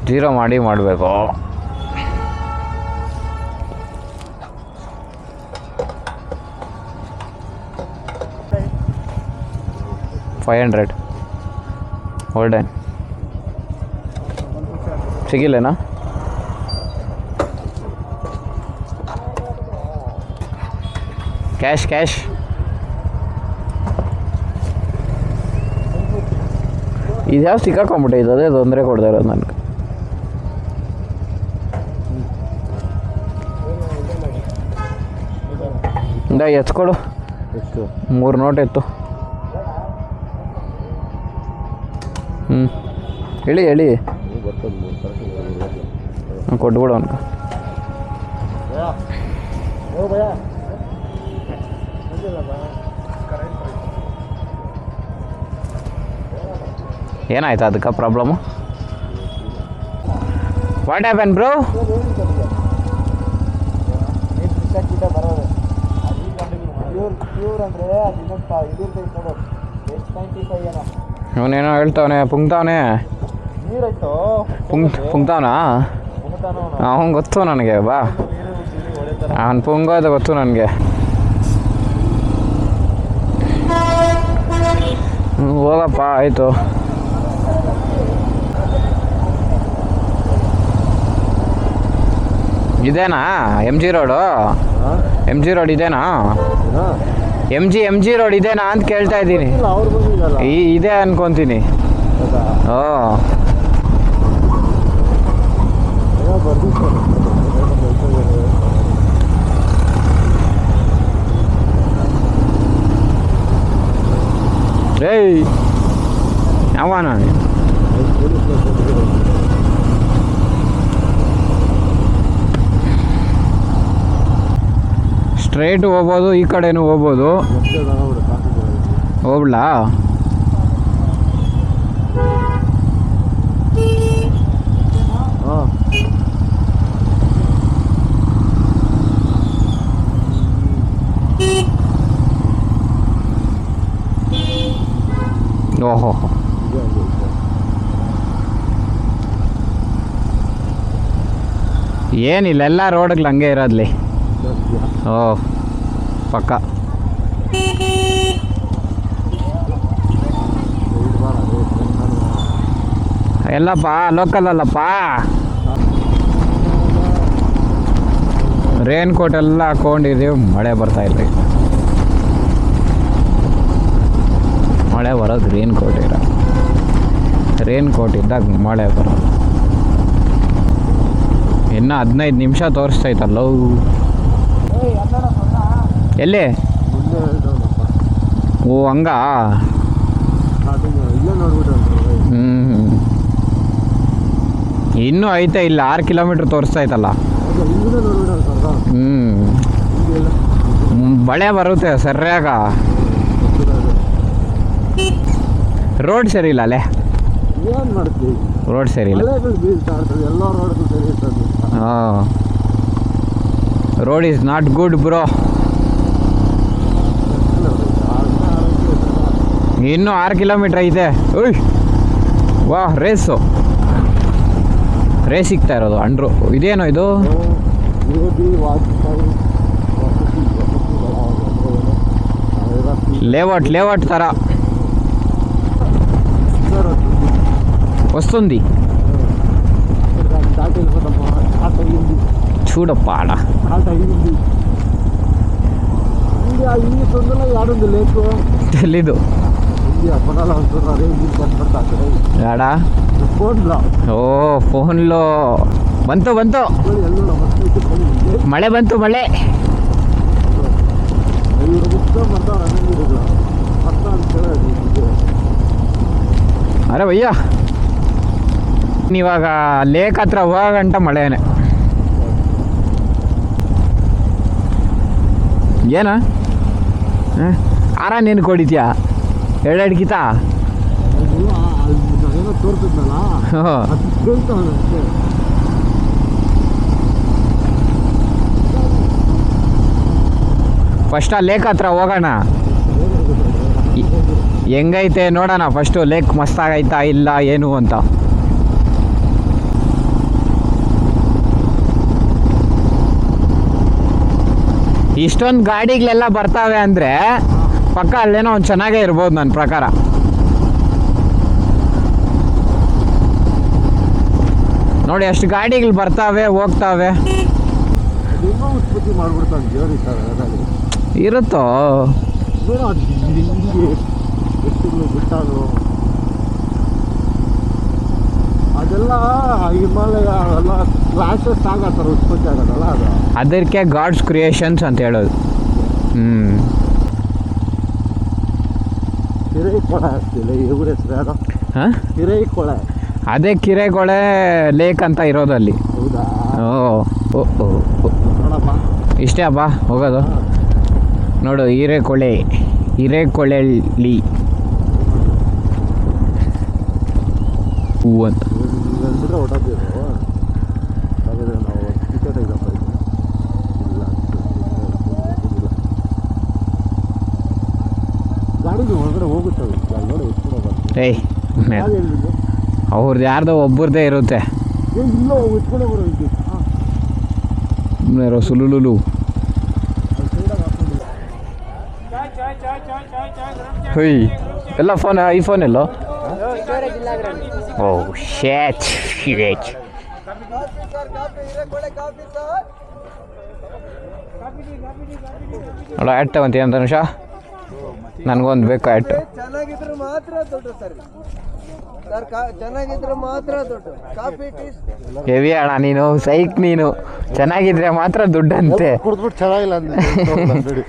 0 ಮಾಡಬೇಕು. $500 hold on ಸಿಗಿಲ್ಲೇನಾ? Cash ಇದು ಯಾವ ಸಿಕ್ಕಾಕೊಂಬಿಟ್ಟೈತೆ, ಅದೇ ತೊಂದರೆ ಕೊಡ್ತಾ ಇರೋದು ನನಗೆ. ಎತ್ಕೊಡು, 3 ನೋಟ್ ಎತ್ತು. ಹೇಳಿ ಕೊಟ್ಬಿಡು ಅನ್ಕ. ಏನಾಯ್ತು ಅದಕ್ಕೆ ಪ್ರಾಬ್ಲಮ್ಮು? What happen bro? ಅವನೇನೋ ಹೇಳ್ತಾವನೆ, ಪುಂಗ್ತಾವನೆ. ಪುಂಗ್ತಾವನಾ? ಅವನು ಗೊತ್ತು ನನಗೆ. ಬಾ, ಅವನು ಪುಂಗೋದು ಗೊತ್ತು ನನಗೆ. ಹೋಗಪ್ಪ, ಆಯಿತು. ಇದೇನಾ MG ರೋಡು? MG ರೋಡ್ ಇದೇನಾ? MG ರೋಡ್ ಇದೇನಾ ಅಂತ ಕೇಳ್ತಾ ಇದ್ದೀನಿ. ಇದೆ ಅನ್ಕೊಂತೀನಿ. ಏಯ್ ಯಾವನ? ಸ್ಟ್ರೈಟ್ ಹೋಗ್ಬೋದು, ಈ ಕಡೆನೂ ಹೋಗ್ಬೋದು. ಹೋಗ್ಲಾ? ಓಹೋ, ಏನಿಲ್ಲ, ಎಲ್ಲ ರೋಡ್ಗಳು ಹಂಗೆ ಇರೋದ್ಲಿ. ಓ ಪಕ್ಕ. ಎಲ್ಲಪ್ಪ ಲೋಕಲ್ ಅಲ್ಲಪ್ಪ. ರೇನ್ ಕೋಟ್ ಎಲ್ಲ ಹಾಕೊಂಡಿದ್ದೀವಿ, ಮಳೆ ಬರ್ತಾ ಇಲ್ಲ. ಮಳೆ ಬರೋದು ರೇನ್ ಕೋಟ್ ಇದ್ದಾಗ ಮಳೆ ಬರೋದು. ಇನ್ನು 15 ನಿಮಿಷ ತೋರಿಸ್ತೈತಲ್ಲ. ಎಲ್ಲಿ? ಓ ಹಂಗ. ಇನ್ನೂ ಐತೆ, ಇಲ್ಲ 6 ಕಿಲೋಮೀಟ್ರ್ ತೋರಿಸ್ತೈತಲ್ಲ. ಮಳೆ ಬರುತ್ತೆ ಸರಿಯಾಗ. ರೋಡ್ ಸರಿ ಇಲ್ಲ ಅಲ್ಲೇ. ರೋಡ್ ಸರಿ ಇಲ್ಲ. ಹಾಂ, road is not good bro. ಇನ್ನೂ 6 ಕಿಲೋಮೀಟ್ರ್ ಐತೆ. ಉಯ್ ವಾ, ರೇಸ್ ಸಿಗ್ತಾ ಇರೋದು ಅಂಡ್ರು. ಇದೇನೋ ಇದು? ಲೇಔಟ್ ಥರ వస్తుంది. చూడప్ప ఆడ తెలీదు. ఆడా ఓ ఫోన్లో ಬಂತು ಮಳೆ ಬಂತು. ಮಳೆ ಅರೆ ಭಯ್ಯ, ನೀವಾಗ ಲೇಕ್ ಹತ್ರ ಹೋಗಂಟ ಮಳೆನೇ. ಏನ ಆರ ನೀನು ಕೊಡಿದ್ಯಾ? 2 ಗೀತ ಫಸ್ಟ್ ಆ ಲೇಕ್ ಹತ್ರ ಹೋಗೋಣ. ಹೆಂಗೈತೆ ನೋಡೋಣ ಫಸ್ಟು. ಲೇಕ್ ಮಸ್ತಾಗೈತಾ ಇಲ್ಲ ಏನು ಅಂತ. ಇಷ್ಟೊಂದು ಗಾಡಿಗಳೆಲ್ಲ ಬರ್ತಾವೆ ಅಂದರೆ ಪಕ್ಕ ಅಲ್ಲೇನೋ ಒಂದು ಚೆನ್ನಾಗೇ ಇರ್ಬೋದು ನನ್ನ ಪ್ರಕಾರ. ನೋಡಿ ಅಷ್ಟು ಗಾಡಿಗಳು ಬರ್ತಾವೆ ಹೋಗ್ತಾವೆ. ಇರುತ್ತೋ ಅದೆಲ್ಲ ಹಿಮಾಲಯ ಎಲ್ಲ ಕ್ಲಾಸಸ್ ಆಗತ್ತಾರೆ ಉತ್ಪತ್ತಿ ಆಗೋದಲ್ಲ ಅದು. ಅದಕ್ಕೆ ಗಾಡ್ಸ್ ಕ್ರಿಯೇಷನ್ಸ್ ಅಂತ ಹೇಳೋದು. ಹಿರೇಕೊಳೆ ಆಗ್ತಿಲ್ಲ ಇವ್ರ ಹೆಸರು ಯಾರು? ಹಾಂ, ಹಿರೇಕೊಳೆ. ಅದೇ ಕಿರೆಕೊಳೆ ಲೇಕ್ ಅಂತ ಇರೋದು ಅಲ್ಲಿ. ಹೌದಾ? ಓ ನೋಡಪ್ಪ ಇಷ್ಟೇ ಅಪ್ಪ ಹೋಗೋದು. ನೋಡು ಹಿರೇಕೊಳೆಲಿ ಹೂ ಅಂತ ಅಂದ್ಬಿಟ್ರೆ ಹೊಟ್ಟೋದಿರು. ಹಾಗಾದ್ರೆ ನಾವು ಟಿಕೆಟ್ ಎಕ್ಸಾಮ್ ಇಲ್ಲ ಗಾಡಿಗೆ ಹೊರಗಡೆ ಹೋಗುತ್ತವೆ ನೋಡಿ ಎತ್ಕೊಂಡು ಏಯ್ ಅವ್ರದ್ದು ಯಾರ್ದೋ ಒಬ್ಬರದೇ ಇರುತ್ತೆ. ಇಲ್ಲ ಎತ್ಕೊಂಡೆ ಬರೋ ಸುಲುಲು. ಹೇಯ್ ಎಲ್ಲ ಫೋನ್ ಐಫೋನ್ ಎಲ್ಲೋ? ಓ ಶೇಚ್ ನೋಡ ಆ್ಯಡ್ ತಗೊಂತೀಯ ಅಂತ ನಿಮಿಷ. ನನಗೊಂದು ಬೇಕು ಆ್ಯಡ್. ಚೆನ್ನಾಗಿದ್ರೆ ಮಾತ್ರ ದುಡ್ಡು ಸರ್. ಚೆನ್ನಾಗಿದ್ರೆ ಮಾತ್ರ ದುಡ್ಡು. ಕಾಫಿ ಟೀ ಹೆವಿ ಅಣ್ಣ ನೀನು, ಸೈಕ್ ನೀನು. ಚೆನ್ನಾಗಿದ್ರೆ ಮಾತ್ರ ದುಡ್ಡಂತೆ. ಕುಡಿದ್ಬಿಟ್ಟು ಚೆನ್ನಾಗಿಲ್ಲ ಅಂದ್ಬಿಡಿ.